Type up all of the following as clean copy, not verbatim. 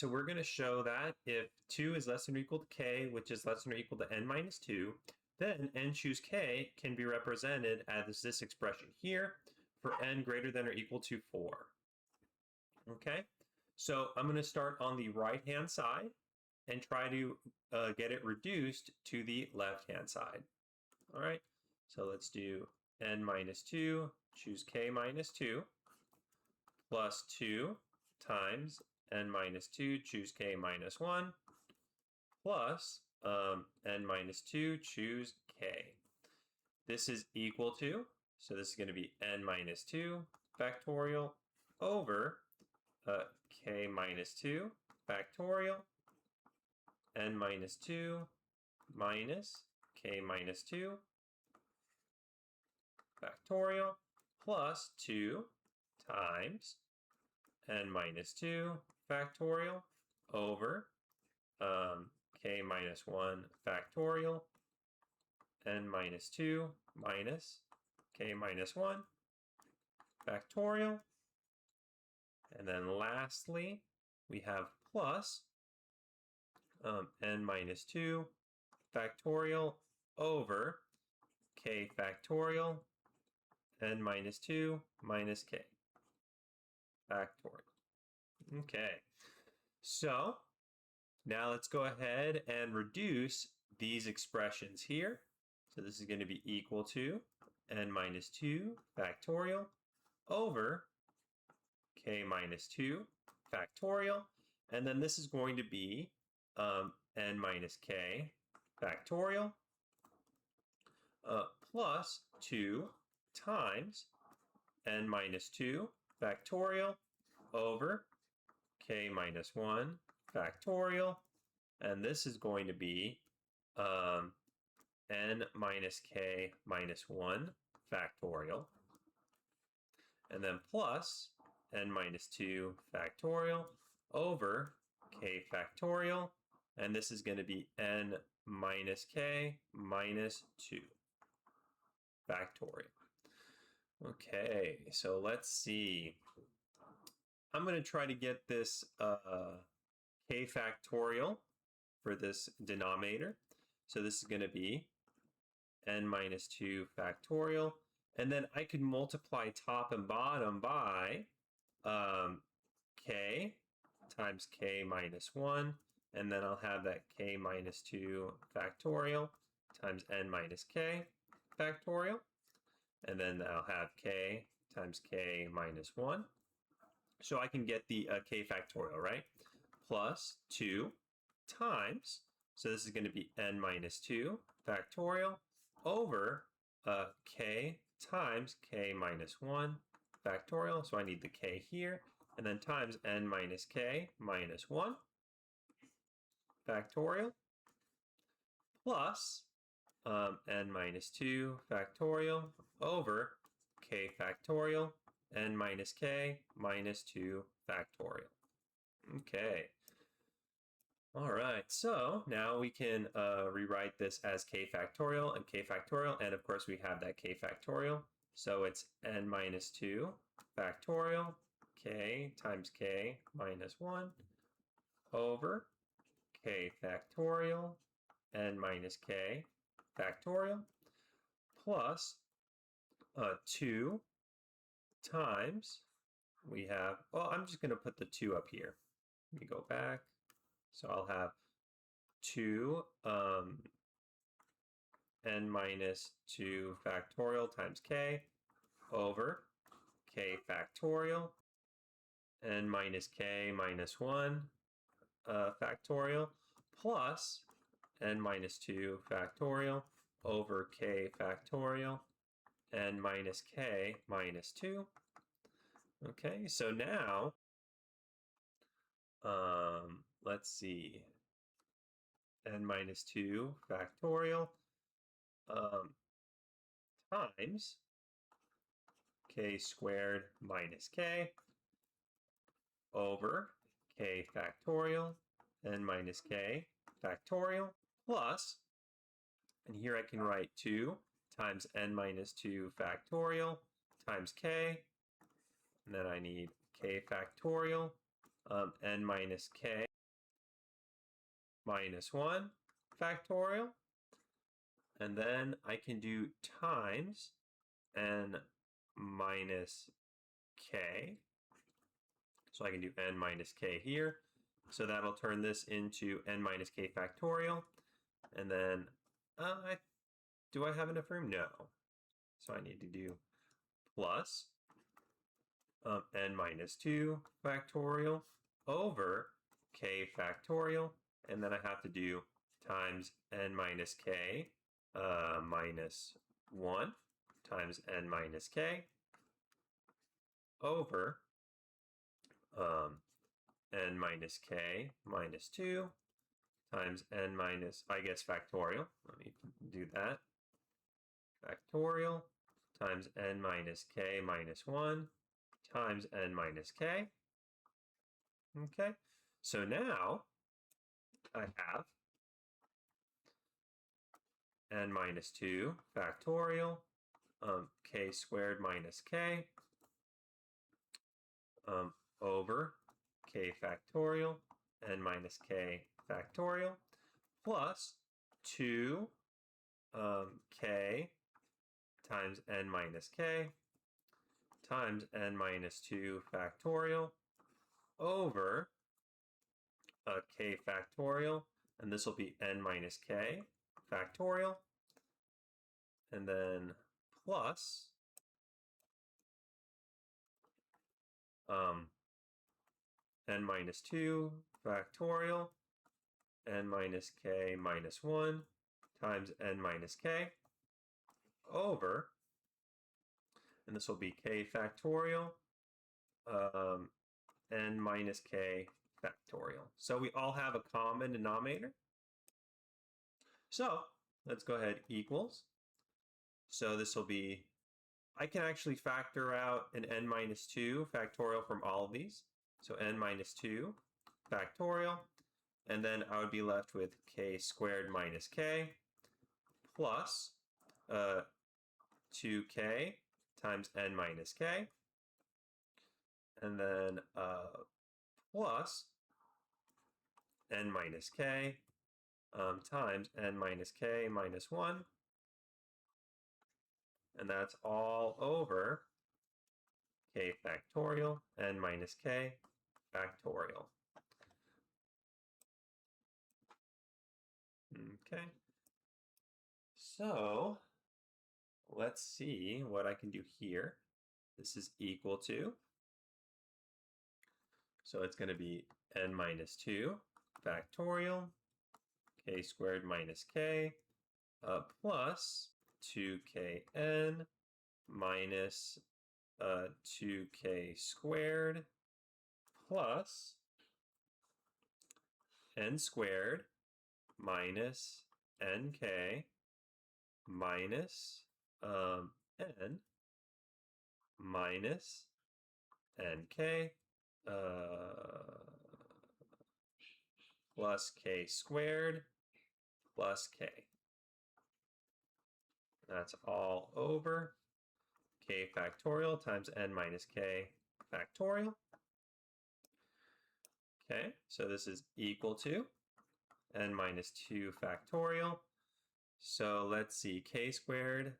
So we're going to show that if 2 is less than or equal to k, which is less than or equal to n minus 2, then n choose k can be represented as this expression here for n greater than or equal to 4. Okay, so I'm going to start on the right-hand side and try to get it reduced to the left-hand side. All right, so let's do n minus 2, choose k minus 2, plus 2 times n minus 2, choose k minus 1, plus n minus 2, choose k. This is equal to, so this is going to be n minus 2 factorial over k minus 2 factorial, n minus 2 minus k minus 2 factorial, plus 2 times n minus 2 factorial over k minus 1 factorial, n minus 2 minus k minus 1 factorial. And then lastly, we have plus n minus 2 factorial over k factorial, n minus 2 minus k factorial. Okay, so now let's go ahead and reduce these expressions here. So this is going to be equal to n minus 2 factorial over k minus 2 factorial. And then this is going to be n minus k factorial plus 2 times n minus 2 factorial over k minus 1 factorial, and this is going to be n minus k minus 1 factorial, and then plus n minus 2 factorial over k factorial, and this is going to be n minus k minus 2 factorial. Okay, so let's see. I'm going to try to get this k factorial for this denominator. So this is going to be n minus 2 factorial. And then I could multiply top and bottom by k times k minus 1. And then I'll have that k minus 2 factorial times n minus k factorial. And then I'll have k times k minus 1. So I can get the k factorial, right? Plus 2 times, so this is going to be n minus 2 factorial over k times k minus 1 factorial. So I need the k here, and then times n minus k minus 1 factorial plus n minus 2 factorial over k factorial n minus k minus 2 factorial. Okay. All right, so now we can rewrite this as k factorial, and of course we have that k factorial. So it's n minus 2 factorial, k times k minus 1 over k factorial, n minus k factorial, plus 2 times, we have, well, I'm just going to put the 2 up here. Let me go back. So I'll have 2 n minus 2 factorial times k over k factorial, n minus k minus 1 factorial, plus n minus 2 factorial over k factorial, n minus k minus 2. Okay, so now, let's see, n minus 2 factorial times k squared minus k over k factorial, n minus k factorial, plus, and here I can write 2 times n minus 2 factorial times k, and then I need k factorial n minus k minus 1 factorial. And then I can do times n minus k. So I can do n minus k here. So that'll turn this into n minus k factorial. And then, do I have enough room? No. So I need to do plus n minus 2 factorial over k factorial. And then I have to do times n minus k minus 1 times n minus k over n minus k minus 2 times n minus, I guess, factorial. Let me do that. Factorial times n minus k minus 1 times n minus k. Okay, so now I have n minus 2 factorial, k squared minus k, over k factorial, n minus k factorial, plus 2 k times n minus k times n minus 2 factorial over k factorial, and this will be n minus k factorial, and then plus n minus 2 factorial, n minus k minus 1 times n minus k over, and this will be k factorial, n minus k factorial. So we all have a common denominator. So let's go ahead, equals. So this will be, I can actually factor out an n minus 2 factorial from all of these. So n minus 2 factorial, and then I would be left with k squared minus k plus 2k times n minus k, and then plus n minus k times n minus k minus 1, and that's all over k factorial n minus k factorial. Okay, so let's see what I can do here. This is equal to, so it's going to be n minus 2 factorial, k squared minus k, plus 2kn minus 2k squared plus n squared minus nk minus n minus nk plus k squared plus k. That's all over k factorial times n minus k factorial. Okay, so this is equal to n minus 2 factorial. So let's see, k squared,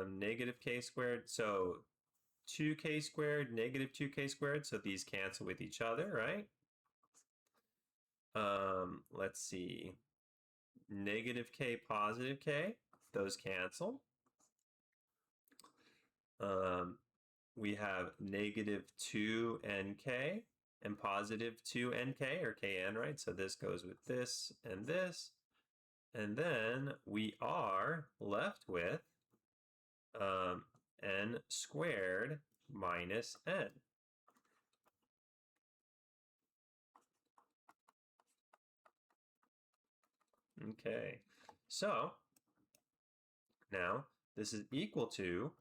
negative k squared. So 2k squared, negative 2k squared. So these cancel with each other, right? Let's see, negative k, positive k. Those cancel. We have negative 2nk and positive 2nk, or kn, right? So this goes with this. And then we are left with n squared minus n. Okay, so now this is equal to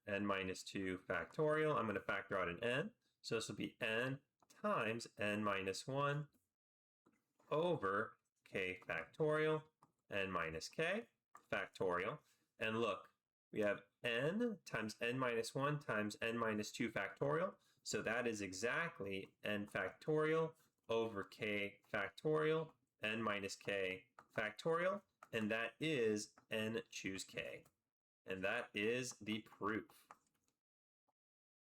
n minus 2 factorial. I'm going to factor out an n. So this will be n times n minus 1 over k factorial, n minus k factorial. And look, we have n times n minus 1 times n minus 2 factorial. So that is exactly n factorial over k factorial n minus k factorial, and that is n choose k. And that is the proof.